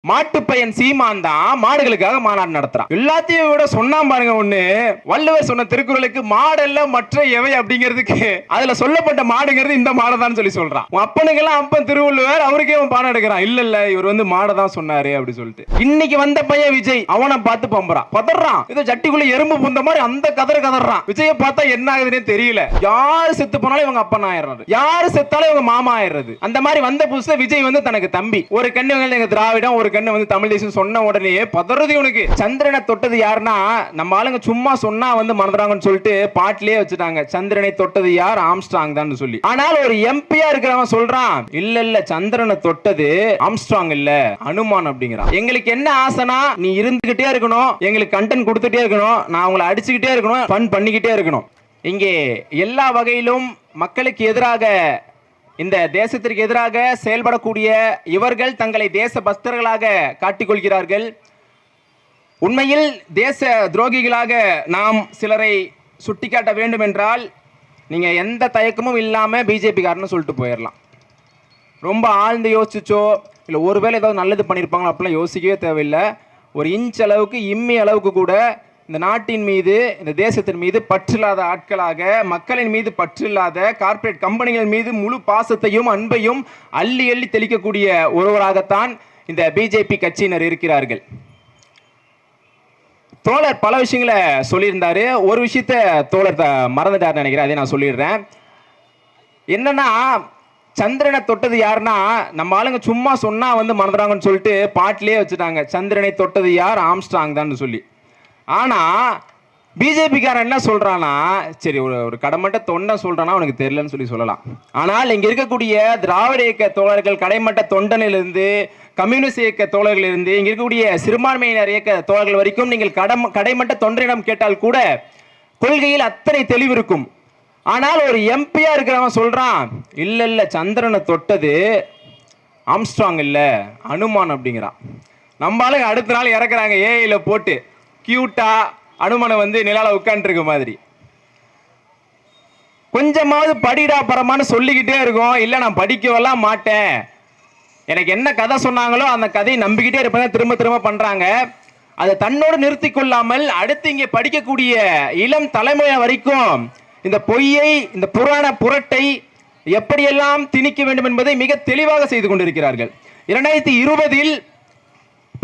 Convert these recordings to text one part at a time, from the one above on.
மாட்டு பையன் சீமான் தான் மாடுகளுக்காக மாநாடு நடத்துறான். எல்லாத்தையும் விட சொன்னா பாருங்க ஒண்ணு, வள்ளுவர் சொன்ன திருக்குறளுக்கு மாடல்ல மற்ற எவை அப்படிங்கிறதுக்கு அதுல சொல்லப்பட்ட மாடுங்கிறது இந்த மாடை சொல்லி சொல்றான். அப்பனுக்கு எல்லாம் அப்பன் திருவள்ளுவர், அவருக்கே அவன் பாடம் எடுக்கிறான். இல்ல இவர் வந்து மாடை தான் சொன்னாரு அப்படி சொல்லிட்டு. இன்னைக்கு வந்த பையன் விஜய், அவனை பார்த்து பம்பறான், பதறான். ஏதோ ஜட்டிக்குள்ள எறும்பு புந்த மாதிரி அந்த கதறான். விஜய பார்த்தா என்ன ஆகுதுன்னே தெரியல. யாரு செத்து போனாலும் இவங்க அப்பன் ஆயிடுறது, யாரு செத்தாலும் இவங்க மாமா ஆயிடுறது. அந்த மாதிரி வந்த புதுசுல விஜய் வந்து தனக்கு தம்பி, ஒரு கண்ணு எங்க திராவிடம், ஒரு கண்ணு வந்து தமிழ் தேசம் சொன்ன உடனே பதறது உனக்கு. சந்திரனை தொட்டது யாருன்னா நம்ம ஆளுங்க சும்மா சொன்னா வந்து மறந்துறாங்கன்னு சொல்லிட்டு பாட்டிலே வச்சுட்டாங்க. சந்திரனை தொட்டது யார்? ஆம்ஸ்ட்ராங் தான் சொல்லி. ஆனால் ஒரு எம்பியா இருக்கிறவன் சொல்றான், இல்ல சந்திரனை தொட்டது ஆம்ஸ்ட்ராங் இல்ல, அனுமான் அப்படிங்கிறான். எங்களுக்கு என்ன ஆசைனா நீ இருந்துகிட்டே இருக்கணும், எங்களுக்கு கண்டென்ட் கொடுத்துட்டே இருக்கணும், நான் உங்களை அடிச்சுக்கிட்டே இருக்கணும், ஃபன் பண்ணிக்கிட்டே இருக்கணும். இங்கே எல்லா வகையிலும் மக்களுக்கு எதிராக, இந்த தேசத்திற்கு எதிராக செயல்படக்கூடிய இவர்கள் தங்களை தேச பக்தர்களாக காட்டிக்கொள்கிறார்கள். உண்மையில் தேச துரோகிகளாக நாம் சிலரை சுட்டிக்காட்ட வேண்டும் என்றால் நீங்க எந்த தயக்கமும் இல்லாம பிஜேபி காரன்னு சொல்லிட்டு போயிடலாம். ரொம்ப ஆழ்ந்து யோசிச்சோ இல்லை ஒருவேளை ஏதாவது நல்லது பண்ணியிருப்பாங்களோ அப்படிலாம் யோசிக்கவே தேவையில்லை. ஒரு இன்ச் அளவுக்கு இம்மி அளவுக்கு கூட இந்த நாட்டின் மீது, இந்த தேசத்தின் மீது பற்றில்லாத ஆட்களாக, மக்களின் மீது பற்றில்லாத கார்ப்பரேட் கம்பெனிகள் மீது முழு பாசத்தையும் அன்பையும் அள்ளி அள்ளி தெளிக்கக்கூடிய ஒருவராகத்தான் இந்த பிஜேபி கட்சியினர் இருக்கிறார்கள். தோழர் பல விஷயங்களை சொல்லியிருந்தாரு. ஒரு விஷயத்த தோழர் மறந்துட்டார் நினைக்கிறேன், அதை நான் சொல்லிடுறேன். என்னன்னா, சந்திரனை தொட்டது யாருன்னா நம்ம ஆளுங்க சும்மா சொன்னா வந்து மறந்துறாங்கன்னு சொல்லிட்டு பாட்டிலே வச்சுட்டாங்க. சந்திரனை தொட்டது யார்? ஆம்ஸ்ட்ராங் தான் சொல்லி. ஆனா பிஜேபி காரன் என்ன சொல்றானா, சரி ஒரு கடமட்ட தொண்டை சொல்றானா அவனுக்கு தெரியலன்னு சொல்லி சொல்லலாம். ஆனால் இங்க இருக்கக்கூடிய திராவிட இயக்க தோழர்கள், கடைமட்ட தொண்டனிலிருந்து கம்யூனிஸ்ட் இயக்க தோழர்கள் இருந்து இங்க இருக்கக்கூடிய சிறுபான்மையினர் இயக்க தோழர்கள் வரைக்கும் நீங்கள் கடைமட்ட தொண்டரிடம் கேட்டால் கூட கொள்கையில் அத்தனை தெளிவு இருக்கும். ஆனால் ஒரு எம்பியா இருக்கிறவன் சொல்றான், இல்ல சந்திரனை தொட்டது ஆம்ஸ்ட்ராங் இல்ல, அனுமான் அப்படிங்கிறான். நம்மளால அடுத்த நாள் இறக்குறாங்க ஏஐல போட்டு, கியூட்டா அனுமனை வந்து நிலால உட்காந்துருக்க மாதிரி. கொஞ்சமாவது படிடா பரமான்னு சொல்லிக்கிட்டே இருக்கும். இல்ல நான் படிக்கவெல்லாம் மாட்டேன், எனக்கு என்ன கதை சொன்னாங்களோ அந்த கதையை நம்பிக்கிட்டே இருப்பேன், திரும்ப திரும்ப பண்றாங்க. அதை தன்னோடு நிறுத்தி கொள்ளாமல் அடுத்து இங்கே படிக்கக்கூடிய இளம் தலைமுறை வரைக்கும் இந்த பொய்யை, இந்த புராண புரட்டை எப்படியெல்லாம் திணிக்க வேண்டும் என்பதை மிக தெளிவாக செய்து கொண்டிருக்கிறார்கள். 2020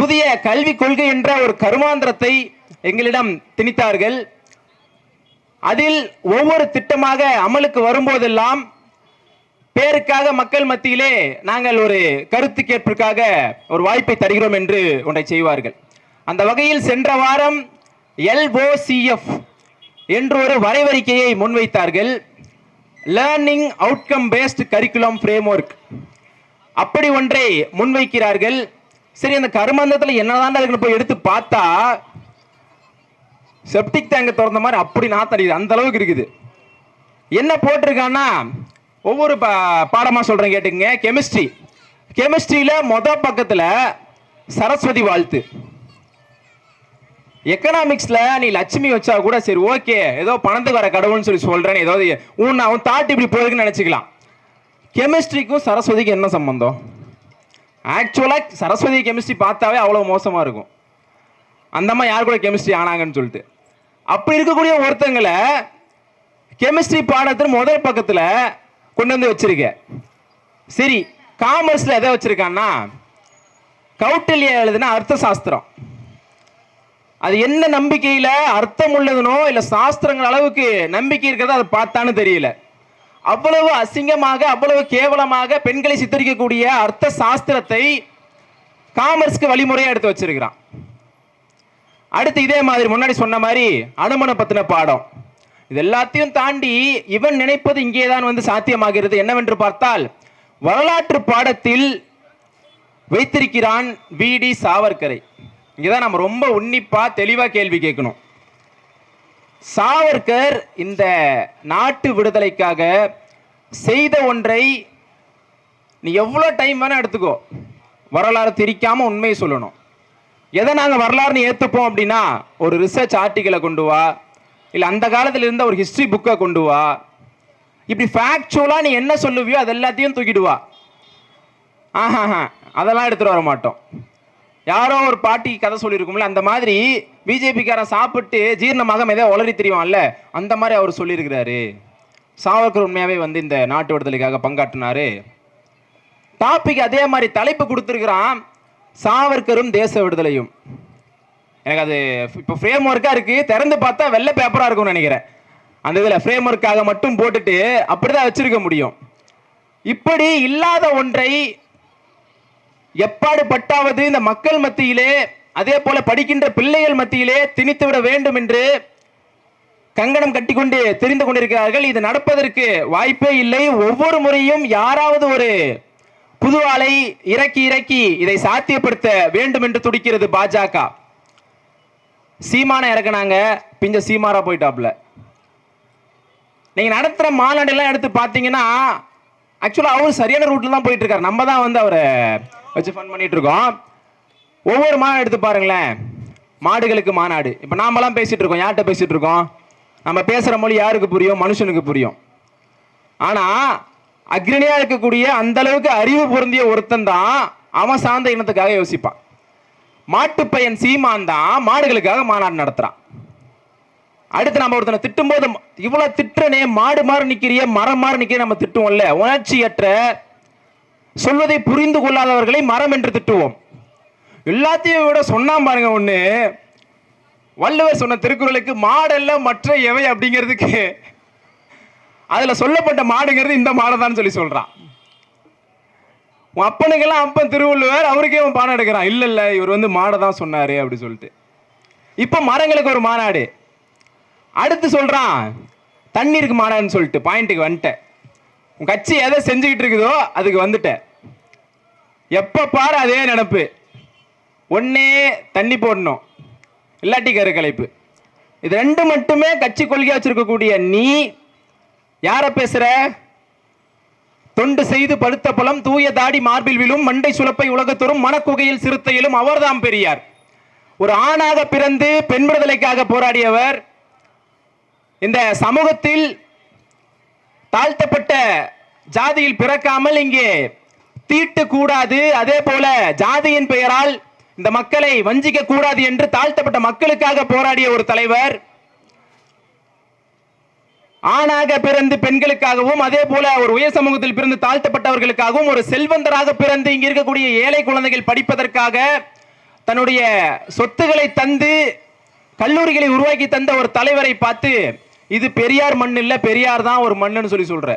புதிய கல்விக் கொள்கை என்ற ஒரு கருமாந்திரத்தை எங்களிடம் திணித்தார்கள். அதில் ஒவ்வொரு திட்டமாக அமலுக்கு வரும்போதெல்லாம் பேருக்காக மக்கள் மத்தியிலே நாங்கள் ஒரு கருத்து கேட்பிற்காக ஒரு வாய்ப்பை தருகிறோம் என்று ஒன்றை செய்வார்கள். அந்த வகையில் சென்ற வாரம் LOCF என்று ஒரு வரைவறிக்கையை முன்வைத்தார்கள். Learning outcome based curriculum framework அப்படி ஒன்றை முன்வைக்கிறார்கள். சரி, அந்த கருமந்தத்தில் என்னதான் அதுக்கு போய் எடுத்து பார்த்தா செப்டிக் டேங்க திறந்த மாதிரி அப்படி நாத்தடிக்குது, அந்த அளவுக்கு இருக்குது. என்ன போட்டிருக்கான்னா, ஒவ்வொரு பாடமா சொல்றேன் கேட்டுங்க. கெமிஸ்ட்ரியில மொதல் பக்கத்துல சரஸ்வதி வாழ்த்து. எக்கனாமிக்ஸ்ல நீ லட்சுமி வச்சா கூட சரி ஓகே, ஏதோ பணத்துக்கு வர கடவுள்னு சொல்லி சொல்றேன், ஏதாவது அவன் தாட்டி இப்படி போயிருக்குன்னு நினைச்சுக்கலாம். கெமிஸ்ட்ரிக்கும் சரஸ்வதிக்கும் என்ன சம்பந்தம்? ஆக்சுவலா சரஸ்வதி கெமிஸ்ட்ரி பார்த்தாவே அவ்வளவு மோசமா இருக்கும். அந்த மாதிரி யார் கூட கெமிஸ்ட்ரி ஆனாங்கன்னு சொல்லிட்டு அப்படி இருக்கக்கூடிய ஒருத்தங்களை கெமிஸ்ட்ரி பாடத்தின் முதல் பக்கத்துல கொண்டு வந்து வச்சிருக்க. சரி, காமர்ஸ்ல எதை வச்சிருக்கான்னா கௌட்டில்யா எழுதுன அர்த்த சாஸ்திரம். அது என்ன நம்பிக்கையில அர்த்தம் உள்ளதுனோ இல்ல சாஸ்திரங்கள் அளவுக்கு நம்பிக்கை இருக்கிறதோ அதை பார்த்தான்னு தெரியல. அவ்வளவு அசிங்கமாக, அவ்வளவு கேவலமாக பெண்களை சித்தரிக்கக்கூடிய அர்த்த சாஸ்திரத்தை காமர்ஸ்க்கு வழிமுறையா எடுத்து வச்சிருக்கிறான். அடுத்து இதே மாதிரி முன்னாடி சொன்ன மாதிரி அனுமனை பத்தின பாடம். இது எல்லாத்தையும் தாண்டி இவன் நினைப்பது இங்கேதான் வந்து சாத்தியமாகிறது. என்னவென்று பார்த்தால், வரலாற்று பாடத்தில் வைத்திருக்கிறான் VD சாவர்கரை. இங்கதான் நம்ம ரொம்ப உன்னிப்பா தெளிவா கேள்வி கேட்கணும். சாவர்கர் இந்த நாட்டு விடுதலைக்காக செய்த ஒன்றை நீ எவ்வளவு டைம் வேணா எடுத்துக்கோ, வரலாறு திரிக்காம உண்மையை சொல்லணும். எதை நாங்கள் வரலாறுன்னு ஏற்றுப்போம் அப்படின்னா, ஒரு ரிசர்ச் ஆர்டிக்கலை கொண்டு வா, இல்லை அந்த காலத்தில் இருந்த ஒரு ஹிஸ்டரி புக்கை கொண்டு வா, இப்படி ஃபேக்சுவலாக நீ என்ன சொல்லுவியோ அது எல்லாத்தையும் தூக்கிடுவா. அதெல்லாம் எடுத்துகிட்டு வர மாட்டோம். யாரோ ஒரு பாட்டி கதை சொல்லியிருக்கும்ல, அந்த மாதிரி பிஜேபிக்காரன் சாப்பிட்டு ஜீரணமாக ஏதோ உளறி தெரியும்ல, அந்த மாதிரி அவர் சொல்லியிருக்கிறாரு. சாவர்கர் உண்மையாவே வந்து இந்த நாட்டு விடுதலைக்காக பங்காற்றினாரு. டாபிக் அதே மாதிரி தலைப்பு கொடுத்துருக்கிறான், சாவர்கரும் தேச விடுதலையும். எனக்கு அது இப்போ ஃப்ரேம் ஒர்க்கா இருக்கு, திறந்து பார்த்தா வெள்ளை பேப்பரா இருக்கும்னு நினைக்கிறேன். அந்த இதில் ஃப்ரேம் ஒர்க்காக மட்டும் போட்டுட்டு அப்படிதான் வச்சிருக்க முடியும். இப்படி இல்லாத ஒன்றை எப்பாடு பட்டாவது இந்த மக்கள் மத்தியிலே, அதே போல படிக்கின்ற பிள்ளைகள் மத்தியிலே திணித்து விட வேண்டும் என்று கங்கணம் கட்டிக்கொண்டு தெரிந்து கொண்டிருக்கிறார்கள். இது நடப்பதற்கு வாய்ப்பே இல்லை. ஒவ்வொரு முறையும் யாராவது ஒரு புது ஆளை இறக்கி இதை சாத்தியப்படுத்த வேண்டும் என்று துடிக்கிறது பாஜக. சீமான இறக்குனாங்க, பிஞ்ச சீமாரா போயிட்டாப்ல. நீங்க நடத்துற மாநாடு எடுத்து பாத்தீங்கன்னா ஆக்சுவலா அவர் சரியான ரூட்ல தான் போயிட்டு இருக்காரு. நம்ம தான் வந்து அவரை வச்சு ஃபன் பண்ணிட்டு இருக்கோம். ஒவ்வொரு மாநாடு எடுத்து பாருங்களேன், மாடுகளுக்கு மாநாடு. இப்ப நாமெல்லாம் பேசிட்டு இருக்கோம், யார்கிட்ட பேசிட்டு இருக்கோம்? நம்ம பேசுற மொழி யாருக்கு புரியும்? மனுஷனுக்கு புரியும். ஆனா அக்ரணியா இருக்கக்கூடிய அந்த அளவுக்கு அறிவு பொருந்திய ஒருத்தன் தான் அவன் சார்ந்த இனத்துக்காக யோசிப்பான். மாட்டுப்பையன் சீமான் தான் மாடுகளுக்காக மாநாடு நடத்துறான். அடுத்து நம்ம ஒருத்தனை திட்டும் போது, இவ்வளவு திட்டனே, மாடு மாறு நிக்கிறிய, மரம் மாறு நிக்கிற நம்ம திட்டுவோம்ல, உணர்ச்சியற்ற சொல்வதை புரிந்து கொள்ளாதவர்களை மரம் என்று திட்டுவோம். எல்லாத்தையும் விட சொன்னாம் பாருங்க ஒண்ணு, வள்ளுவர் சொன்ன திருக்குறளுக்கு மாடெல்லாம் மற்ற எவை அப்படிங்கிறதுக்கு அதுல சொல்லப்பட்ட மாடுங்கிறது இந்த மாடை தான் சொல்லி சொல்றான். உன் அப்பனுக்கெல்லாம் அப்பன் திருவள்ளுவர், அவருக்கே அவன் பாடம் எடுக்கிறான். இல்ல இல்ல, இவர் வந்து மாடை தான் சொன்னாரு அப்படி சொல்லிட்டு. இப்ப மரங்களுக்கு ஒரு மாநாடு. அடுத்து சொல்றான் தண்ணீருக்கு மாநாடுன்னு சொல்லிட்டு பாயிண்ட்டுக்கு வந்துட்டேன். உன் கட்சி எதை செஞ்சுக்கிட்டு இருக்குதோ அதுக்கு வந்துட்டேன். எப்ப பாரு அதே நினைப்பு, ஒன்னே தண்ணி போடணும், இல்லாட்டி கருக்கலைப்பு. இது ரெண்டு மட்டுமே கட்சி கொள்கையா வச்சிருக்கக்கூடிய நீ யார பேசுற? தொண்டு செய்து பழுத்த பழம் தூய தாடி மார்பில் விழும் மண்டை சுலப்பை உலகத்தோறும் மனக்குகையில் சிறுத்தையிலும் அவர்தாம் பெரியார். ஒரு ஆணாக பிறந்து பெண் விடுதலைக்காக போராடியவர். இந்த சமூகத்தில் தாழ்த்தப்பட்ட ஜாதியில் பிறக்காமல் இங்கே தீட்டு கூடாது, அதே போல ஜாதியின் பெயரால் இந்த மக்களை வஞ்சிக்க கூடாது என்று தாழ்த்தப்பட்ட மக்களுக்காக போராடிய ஒரு தலைவர். ஆணாக பிறந்து பெண்களுக்காகவும், அதே போல ஒரு உயர் சமூகத்தில் பிறந்து தாழ்த்தப்பட்டவர்களுக்காகவும், ஒரு செல்வந்தராக பிறந்து இங்க இருக்கக்கூடிய ஏழை குழந்தைகள் படிப்பதற்காக தன்னுடைய சொத்துக்களை தந்து கல்லூரிகளை உருவாக்கி தந்த ஒரு தலைவரை பார்த்து இது பெரியார் மண் இல்ல, பெரியார் தான் ஒரு மண்ணுன்னு சொல்லி சொல்ற.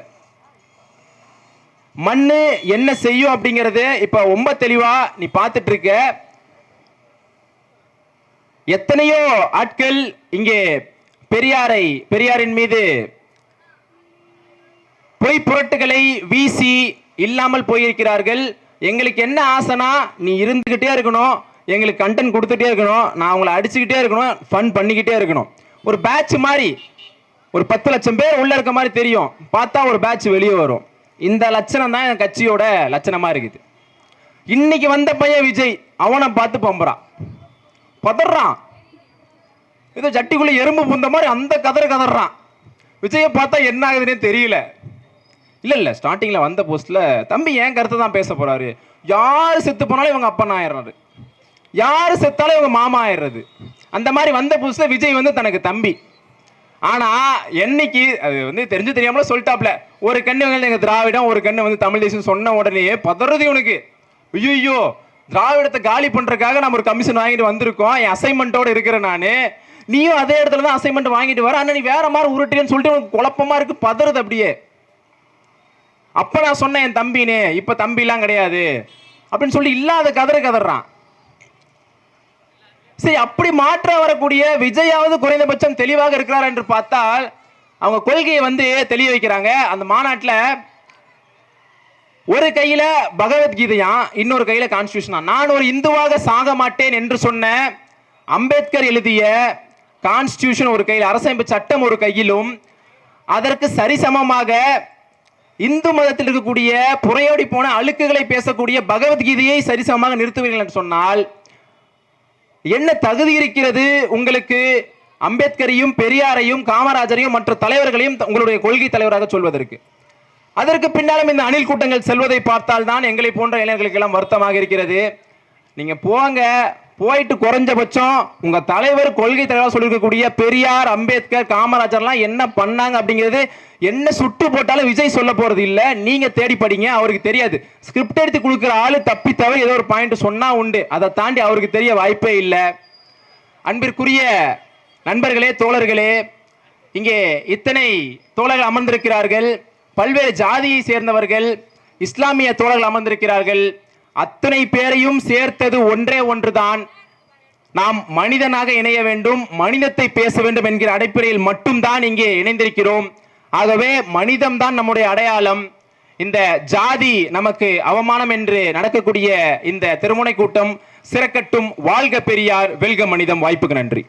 மண்ணு என்ன செய்யும் அப்படிங்கறது இப்ப ரொம்ப தெளிவா நீ பார்த்துட்டு இருக்க. எத்தனையோ ஆட்கள் இங்கே பெரியாரின் மீது பொய் புரட்டுகளை வீசி இல்லாமல் போயிருக்கிறார்கள். எங்களுக்கு என்ன ஆசைனா, நீ இருந்துகிட்டே இருக்கணும், எங்களுக்கு கண்டென்ட் கொடுத்துட்டே இருக்கணும், நான் உங்களை அடிச்சுக்கிட்டே இருக்கணும், ஃபன் பண்ணிக்கிட்டே இருக்கணும். ஒரு பேட்ச் மாதிரி ஒரு 10 லட்சம் பேர் உள்ள இருக்க மாதிரி தெரியும், பார்த்தா ஒரு பேட்ச் வெளியே வரும். இந்த லட்சணம் தான் என் கட்சியோட லட்சணமா இருக்குது. இன்னைக்கு வந்த பையன் விஜய், அவனை பார்த்து பம்புறான், பதறான், ஏதோ ஜட்டிக்குள்ள எறும்பு புந்த மாதிரி அந்த கதறான். விஜயை பார்த்தா என்ன ஆகுதுன்னே தெரியல. இல்ல ஸ்டார்டிங்ல வந்த போஸ்ட்ல தம்பி என் கருத்தை தான் பேச போறாரு, யாரு செத்து போனாலும் இவங்க அப்பா ஆயிடுறாரு, யாரு செத்தாலும் இவங்க மாமா ஆயிடுறது. அந்த மாதிரி வந்த புதுசுல விஜய் வந்து தனக்கு தம்பி. ஆனா என்னைக்கு அது வந்து தெரிஞ்சு தெரியாமல சொல்லிட்டாப்ல, ஒரு கண்ணு வந்து எங்க திராவிடம், ஒரு கண்ணு வந்து தமிழ் தேசம் சொன்ன உடனே பதறது உனக்கு. ஐயோ, திராவிடத்தை காலி பண்றதுக்காக நம்ம ஒரு கமிஷன் வாங்கிட்டு வந்திருக்கோம், என் அசைன்மெண்டோட இருக்கிற நானு, நீயும் அதே இடத்துல தான் அசைன்மெண்ட் வாங்கிட்டு வர, ஆனா நீ வேற மாதிரி உருட்டுன்னு சொல்லிட்டு உனக்கு குழப்பமா இருக்கு, பதறது அப்படியே. அப்ப நான் சொன்னேன் என் தம்பினே, இப்ப தம்பி எல்லாம் கிடையாது அப்படின்னு சொல்லி இல்லாத கதறான். சரி, அப்படி மாற்ற வரக்கூடிய விஜயாவது குறைந்தபட்சம் தெளிவாக இருக்கிறார் என்று பார்த்தால் அவங்க கொள்கையை வந்து தெளிய வைக்கிறாங்க. அந்த மாநாட்டில் ஒரு கையில பகவத்கீதையா, இன்னொரு கையில கான்ஸ்டியூஷனா. நான் ஒரு இந்துவாக சாக மாட்டேன் என்று சொன்ன அம்பேத்கர் எழுதிய கான்ஸ்டியூஷன் ஒரு கையில், அரசமைப்பு சட்டம் ஒரு கையிலும், அதற்கு சரிசமமாக இந்து மதத்தில் இருக்கக்கூடிய புறையோடி போன அழுக்குகளை பேசக்கூடிய பகவத்கீதையை சரிசமமாக நிறுத்துவீர்கள் என்று சொன்னால் என்ன தகுதி இருக்கிறது உங்களுக்கு அம்பேத்கரையும் பெரியாரையும் காமராஜரையும் மற்ற தலைவர்களையும் உங்களுடைய கொள்கை தலைவராக சொல்வதற்கு? அதற்கு பின்னாலும் இந்த அணில் கூட்டங்கள் செல்வதை பார்த்தால் தான் எங்களை போன்ற இளைஞர்களுக்கு எல்லாம் வருத்தமாக இருக்கிறது. நீங்க போங்க, போயிட்டு குறைஞ்சபட்சம் உங்க தலைவர் கொள்கை தலைவர் சொல்லியிருக்கக்கூடிய பெரியார், அம்பேத்கர், காமராஜர்லாம் என்ன பண்ணாங்க அப்படிங்கிறது என்ன சுட்டு போட்டாலும் விஜய் சொல்ல போறது இல்ல. நீங்க தேடி படிங்க, அவருக்கு தெரியாது. ஸ்கிரிப்ட் எடுத்து கொடுக்குற ஆளு தப்பி தவிர ஏதோ ஒரு பாயிண்ட் சொன்னா உண்டு, அதை தாண்டி அவருக்கு தெரிய வாய்ப்பே இல்லை. அன்பிற்குரிய நண்பர்களே, தோழர்களே, இங்கே இத்தனை தோழர்கள் அமர்ந்திருக்கிறார்கள். பல்வேறு ஜாதியை சேர்ந்தவர்கள், இஸ்லாமிய தோழர்கள் அமர்ந்திருக்கிறார்கள். அத்தனை பேரையும் சேர்த்தது ஒன்றே ஒன்றுதான், நாம் மனிதனாக இணைய வேண்டும், மனிதத்தை பேச வேண்டும் என்கிற அடிப்படையில் மட்டும்தான் இங்கே இணைந்திருக்கிறோம். ஆகவே மனிதம்தான் நம்முடைய அடையாளம். இந்த ஜாதி நமக்கு அவமானம் என்று நடக்கக்கூடிய இந்த திருமுனை கூட்டம் சிறக்கட்டும். வாழ்க பெரியார், வெல்க மனிதம். வாய்ப்புக்கு நன்றி.